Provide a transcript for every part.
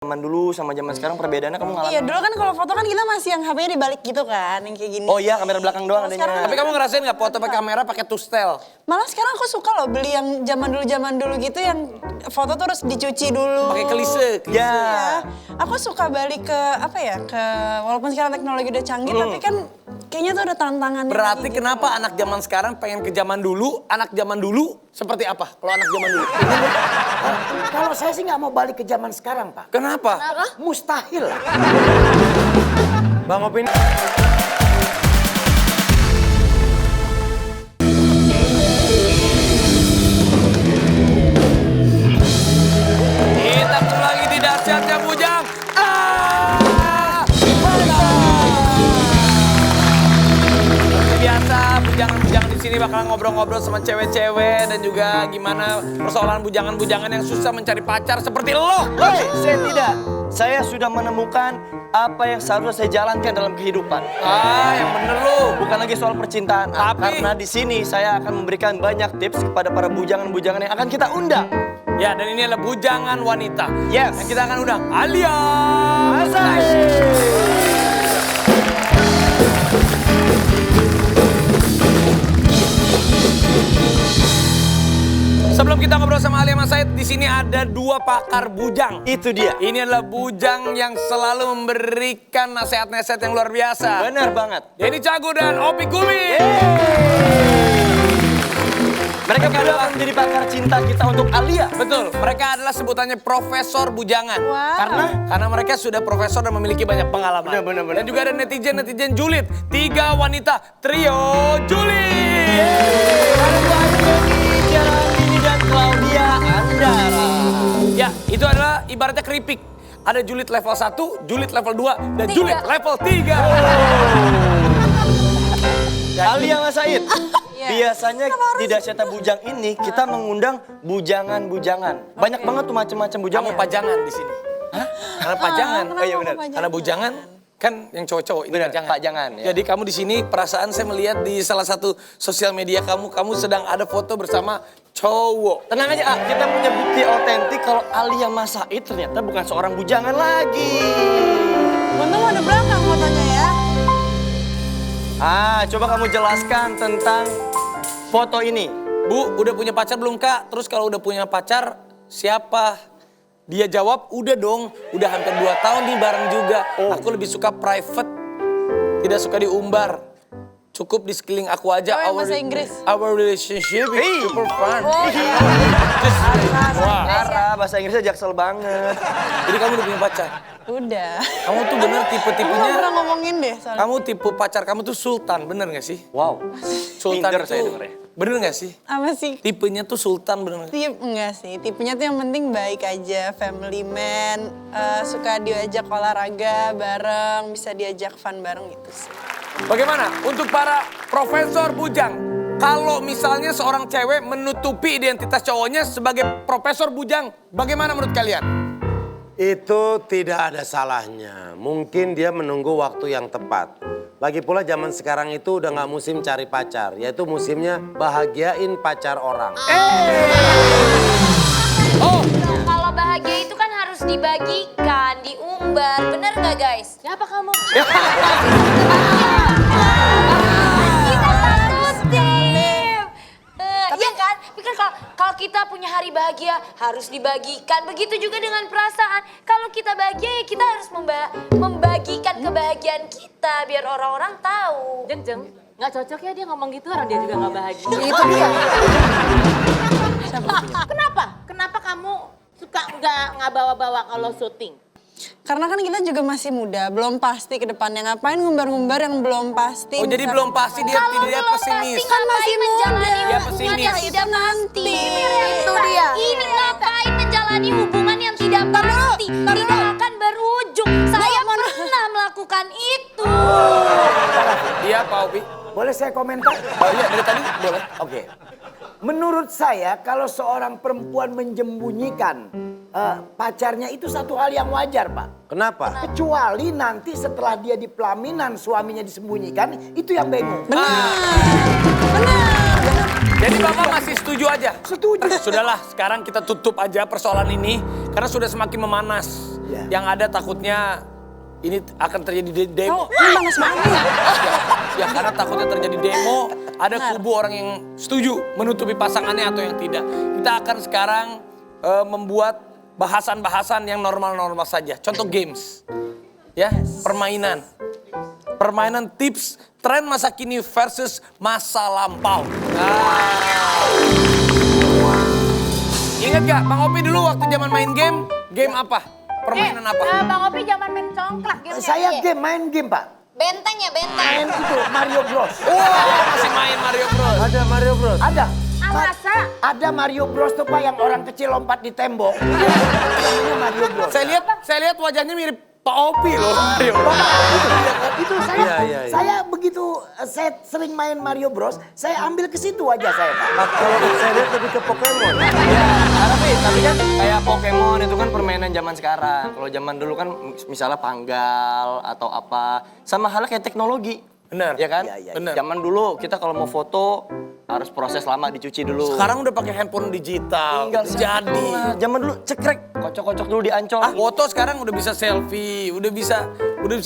Zaman dulu sama zaman sekarang perbedaannya kamu ngalamin? Iya, dulu kan kalau foto kan kita masih yang HP-nya dibalik gitu kan, yang kayak gini. Oh iya, kamera belakang doang adanya. Tapi kamu ngerasain nggak foto pakai kamera pakai two-style? Malah sekarang aku suka loh beli yang zaman dulu gitu yang foto tuh harus dicuci dulu. Pakai klise. Ya. Iya. Aku suka balik ke apa ya, walaupun sekarang teknologi udah canggih tapi kan kayaknya tuh ada tantangannya. Berarti gitu. kenapa anak zaman sekarang pengen ke zaman dulu, anak zaman dulu seperti apa? Kalau anak zaman dulu. Kalau saya sih nggak mau balik ke zaman sekarang, Pak. Kenapa? Mustahil. Bang Opin. Kita ketemu lagi di Dahsyatnya Bujang. Seperti biasa, bujangan-bujangan di sini bakal ngobrol-ngobrol sama cewek-cewek dan juga gimana persoalan bujangan-bujangan yang susah mencari pacar seperti lo. Hei, saya tidak. Saya sudah menemukan apa yang seharusnya saya jalankan dalam kehidupan. Yang bener lu. Bukan lagi soal percintaan. Karena di sini saya akan memberikan banyak tips kepada para bujangan-bujangan yang akan kita undang. Ya, dan ini adalah bujangan wanita. Yes. Yang kita akan undang Alia. Sebelum kita ngobrol sama Alia Mas Said, di sini ada dua pakar bujang. Itu dia. Ini adalah bujang yang selalu memberikan nasihat-nasihat yang luar biasa. Benar banget. Denny Cagur dan Opi Kumin. Mereka berdua akan menjadi pakar cinta kita untuk Alia. Betul, mereka adalah sebutannya Profesor Bujangan. Wow. Karena mereka sudah profesor dan memiliki banyak pengalaman. Benar. Dan juga ada netizen julid. 3 wanita trio julid. Ada Bu Ayu Dewi, Tiara Andini, dan Claudia Andara. Ya, itu adalah ibaratnya keripik. Ada julid level 1, julid level 2, dan julid level 3. Alia Mas Said. Biasanya di Dahsyatnya Bujang ini kita mengundang bujangan-bujangan. Banyak banget tuh macam-macam bujangan. Kamu pajangan di sini. Hah? Karena pajangan. Kenapa Oh iya aku benar. pajangan? Karena bujangan kan yang cowok-cowok ini Benar, pajangan. pajangan, ya. Jadi kamu di sini perasaan saya melihat di salah satu sosial media kamu sedang ada foto bersama cowok. Tenang aja, kita punya bukti otentik kalau Alia Mas Said ternyata bukan seorang bujangan lagi. Untung ada belakang fotonya ya. Coba kamu jelaskan tentang foto ini. Bu, udah punya pacar belum Kak? Terus kalau udah punya pacar, siapa? Dia jawab, udah dong. Udah hampir 2 tahun nih bareng juga. Aku lebih suka private, tidak suka diumbar. Cukup di sekeliling aku aja. Oh, yang bahasa Inggris. Our relationship is super fun. Wah. Parah, bahasa Inggrisnya jaksel banget. Jadi kamu udah punya pacar? Udah. Kamu tuh bener Kamu gak tipe-tipenya. pernah ngomongin deh soalnya. Kamu tipe pacar kamu tuh sultan, bener gak sih? Wow, Sultan pinter itu, saya dengernya. bener gak sih? Apa sih? Tipenya tuh sultan, bener gak? Enggak sih, tipenya tuh yang penting baik aja, family man, suka diajak olahraga bareng, bisa diajak fun bareng gitu sih. Bagaimana untuk para profesor bujang? Kalau misalnya seorang cewek menutupi identitas cowoknya sebagai profesor bujang, bagaimana menurut kalian? Itu tidak ada salahnya. Mungkin dia menunggu waktu yang tepat. Lagi pula zaman sekarang itu udah nggak musim cari pacar. Yaitu musimnya bahagiain pacar orang. Oh, Kalau bahagia itu kan harus dibagikan, diumbar. Bener nggak guys? Siapa kamu? Kita satu tim. Iya kan? Tapi kan kalau kita punya hari bahagia harus dibagikan. Begitu juga dengan perasaan. Kalau kita bahagia ya kita harus membagikan kebahagiaan kita biar orang-orang tahu. Jeng, nggak cocok ya dia ngomong gitu, orang dia juga nggak bahagia. Itu dia. Kenapa kamu suka nggak bawa-bawa kalau syuting? Karena kan kita juga masih muda, belum pasti ke depannya. Ngapain ngumbar-ngumbar yang belum pasti. oh jadi belum pasti dia Kalau tidak belum pesimis. pasti ngapain menjalani Dia hubungan pesimis. yang tidak pasti. Itu dia. Ini ngapain menjalani hubungan yang tidak pasti. Tidak akan berujung. Saya pernah melakukan itu. Iya Pak Opi. Boleh saya komentar? Oh iya dari tadi boleh. Oke. Menurut saya kalau seorang perempuan menjembunyikan pacarnya itu satu hal yang wajar, Pak. Kenapa? Kecuali nanti setelah dia di pelaminan suaminya disembunyikan, itu yang bingung. Jadi Bapak masih setuju aja? Setuju. Sudahlah, sekarang kita tutup aja persoalan ini karena sudah semakin memanas. Yang ada takutnya ini akan terjadi demo. Ini panas banget nih. Ya karena takutnya terjadi demo, ada kubu orang yang setuju menutupi pasangannya atau yang tidak. Kita akan sekarang membuat bahasan-bahasan yang normal-normal saja. Contoh games, ya permainan. Permainan tips tren masa kini versus masa lampau. Ingat gak Bang Opi dulu waktu zaman main game apa? Permainan apa? Bang Opi zaman main congklak gitu. Saya main game Pak. Benteng ya, benteng. Main itu Mario Bros. Masih main Mario Bros. Ada Mario Bros. Ada. Masa? Ada Mario Bros tuh Pak yang orang kecil lompat di tembok. Namanya Mario Bros. Saya lihat wajahnya mirip Pak Opi loh. Mario. Itu saya, Iya. saya begitu saya sering main Mario Bros, saya ambil ke situ aja saya Pak. Kalau saya lihat lebih ke Pokemon. Ya, tapi kan kayak Pokemon itu kan permainan zaman sekarang. Kalau zaman dulu kan misalnya panggal atau apa. Sama halnya kayak teknologi. Benar. Ya kan? Iya. Benar. Zaman dulu kita kalau mau foto harus proses lama dicuci dulu. Sekarang udah pakai handphone digital. Tinggal Jadi. Zaman dulu cekrek, kocok-kocok dulu di Ancol. Foto sekarang udah bisa selfie, udah bisa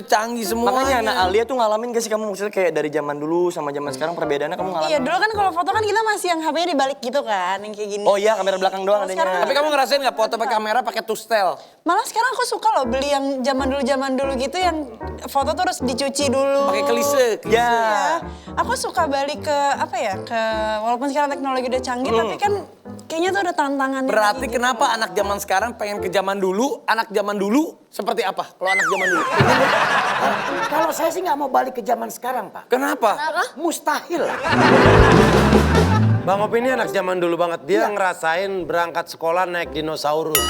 canggih semuanya. Makanya anak Alia tuh ngalamin gak sih kamu maksudnya kayak dari zaman dulu sama zaman sekarang perbedaannya kamu ngalamin? Iya dulu kan kalau foto kan kita masih yang HP-nya dibalik gitu kan, yang kayak gini. Oh iya kamera belakang doang Kalau adanya. sekarang- Tapi kamu ngerasain nggak foto pakai kamera pakai tustel? Malah sekarang aku suka loh beli yang zaman dulu gitu yang foto tuh harus dicuci dulu. Pakai klise. Ya. Iya. Aku suka balik ke apa ya, ke walaupun sekarang teknologi udah canggih tapi kan kayaknya tuh ada tantangannya. Berarti lagi gitu. kenapa anak zaman sekarang pengen ke zaman dulu? Anak zaman dulu seperti apa? Kalau anak zaman dulu? Kalau saya sih nggak mau balik ke zaman sekarang Pak. Kenapa? Mustahil. Bang Opi ini anak zaman dulu banget. Dia ngerasain berangkat sekolah naik dinosaurus.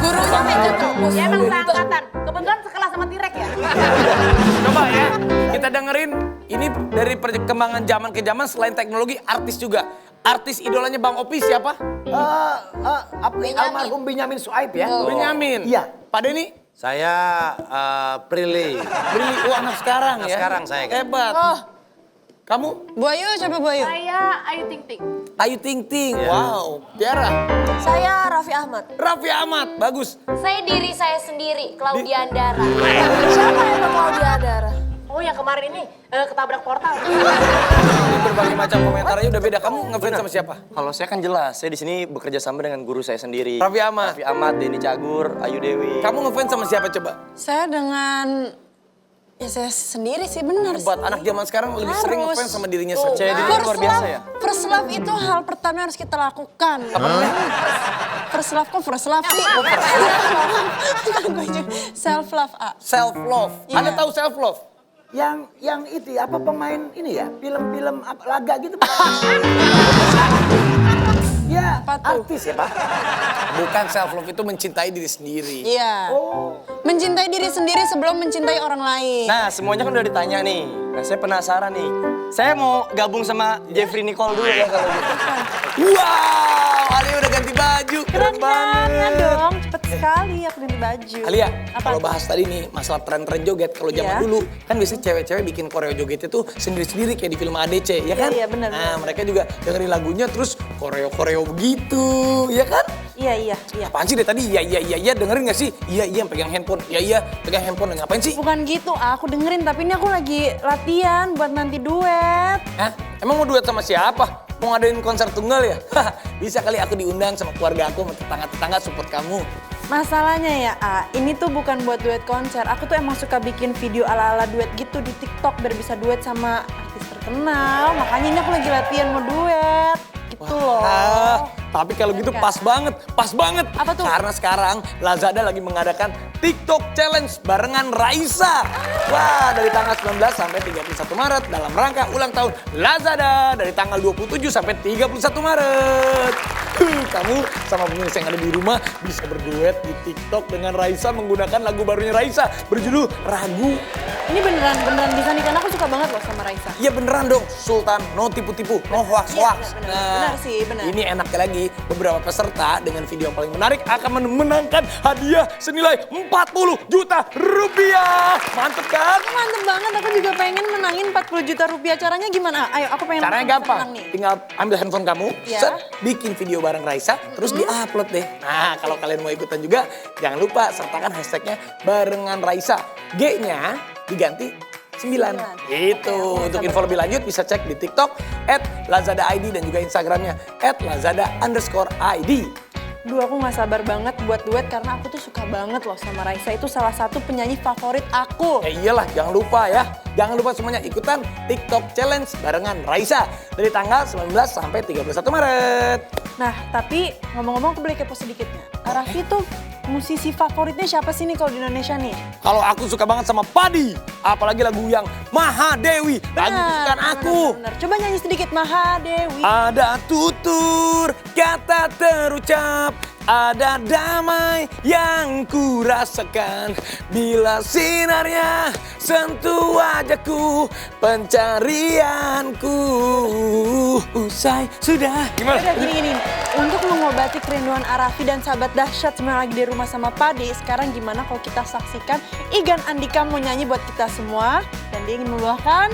Gurunya Megatropolis. Ya emang seangkatan. Kebetulan sekelas sama T-Rex ya. Coba ya, kita dengerin ini dari perkembangan zaman ke zaman selain teknologi artis juga. Artis idolanya Bang Opi siapa? Almarhum Benyamin Suaib ya. Benyamin. Iya. Pak Denny? Saya Prilly. Beli anak sekarang Anak ya. sekarang saya kan. Hebat. Kamu? Bu Ayu, coba Bu Ayu. Saya Ayu Ting Ting. Ayu Ting Ting. Wow. Tiara. Saya Raffi Ahmad. Raffi Ahmad. Bagus. Saya diri saya sendiri, Claudia Andara. Siapa yang Claudia Andara? Oh yang kemarin ini ketabrak portal. Ini berbagai macam komentar aja udah beda. Kamu ngefans sama siapa? Kalau saya kan jelas, saya di sini bekerja sama dengan guru saya sendiri. Raffi Ahmad. Raffi Ahmad, Denny Cagur, Ayu Dewi. Kamu ngefans sama siapa coba? Saya dengan ya saya sendiri sih benar. Buat anak zaman sekarang lebih sering Harus. ngefans sama dirinya sendiri. Percaya diri luar biasa ya. First love itu hal pertama yang harus kita lakukan. First love kok first love sih? Self love. Self love. Iya. Anda tahu self love? Yang itu apa pemain ini ya, film-film laga gitu. Ya, Apa tuh? artis ya Pak. Bukan self love itu mencintai diri sendiri. Iya. Mencintai diri sendiri sebelum mencintai orang lain. Nah semuanya kan udah ditanya nih. Nah saya penasaran nih. Saya mau gabung sama Jeffrey Nicole dulu ya kalau gitu. Wow, Alia udah ganti baju. Keren banget. dong, cepet sekali aku ganti baju. Alia, Apa? kalau bahas tadi nih masalah tren-tren joget. Kalau zaman Iya. dulu kan biasanya cewek-cewek bikin koreo jogetnya tuh sendiri-sendiri kayak di film ADC, ya kan? Iya, benar, Nah, benar. mereka juga dengerin lagunya terus koreo-koreo begitu, ya kan? Iya. Apaan sih deh tadi? Iya, dengerin gak sih? Iya, pegang handphone. Iya, pegang handphone. Ngapain sih? Bukan gitu, aku dengerin tapi ini aku lagi latihan buat nanti duet. Hah? Emang mau duet sama siapa? Mau ngadain konser tunggal ya? Bisa kali aku diundang sama keluarga aku, sama tetangga-tetangga support kamu. Masalahnya ya, ini tuh bukan buat duet konser. Aku tuh emang suka bikin video ala-ala duet gitu di TikTok biar bisa duet sama artis terkenal. Makanya ini aku lagi latihan mau duet. Gitu loh. Tapi kalau gitu pas banget. Apa tuh? Karena sekarang Lazada lagi mengadakan TikTok Challenge barengan Raisa. Wah, dari tanggal 19 sampai 31 Maret dalam rangka ulang tahun Lazada dari tanggal 27 sampai 31 Maret. Kamu sama pemirsa yang ada di rumah bisa berduet di TikTok dengan Raisa menggunakan lagu barunya Raisa berjudul Ragu. Ini beneran bisa nih karena aku suka banget loh sama Raisa. Iya beneran dong, Sultan, no tipu-tipu, no hoax-hoax. Iya, bener sih, bener. Ini enaknya lagi, beberapa peserta dengan video yang paling menarik akan memenangkan hadiah senilai 40 juta rupiah. Mantep kan? Mantep banget, aku juga pengen menangin 40 juta rupiah. Caranya gimana? Ayo, aku pengen Caranya langsung gampang, menang nih. tinggal ambil handphone kamu, Iya. set, bikin video bareng Raisa, terus di-upload deh. Nah, kalau kalian mau ikutan juga, jangan lupa sertakan hashtagnya barengan Raisa. G-nya diganti 9. Gitu. Untuk info lebih lanjut bisa cek di TikTok @lazadaid dan juga Instagramnya @lazada_id. Duh, aku gak sabar banget buat duet karena aku tuh suka banget loh sama Raisa. Itu salah satu penyanyi favorit aku. Ya iyalah, jangan lupa ya. Jangan lupa semuanya ikutan TikTok Challenge barengan Raisa dari tanggal 19 sampai 31 Maret. Nah, tapi ngomong-ngomong aku boleh kepo sedikit nggak? Raffi tuh musisi favoritnya siapa sih nih kalau di Indonesia nih? Kalau aku suka banget sama Padi, apalagi lagu yang Mahadewi, lagu kesukaan aku. Bener. Coba nyanyi sedikit Mahadewi. Ada tutur kata terucap, ada damai yang ku rasakan bila sinarnya sentuh wajahku, pencarianku usai sudah. Gimana? Udah gini. Untuk mengobati kerinduan Raffi dan sahabat dahsyat semua lagi di rumah sama Padi, sekarang gimana kalau kita saksikan Igan Andika mau nyanyi buat kita semua dan dia ingin membawakan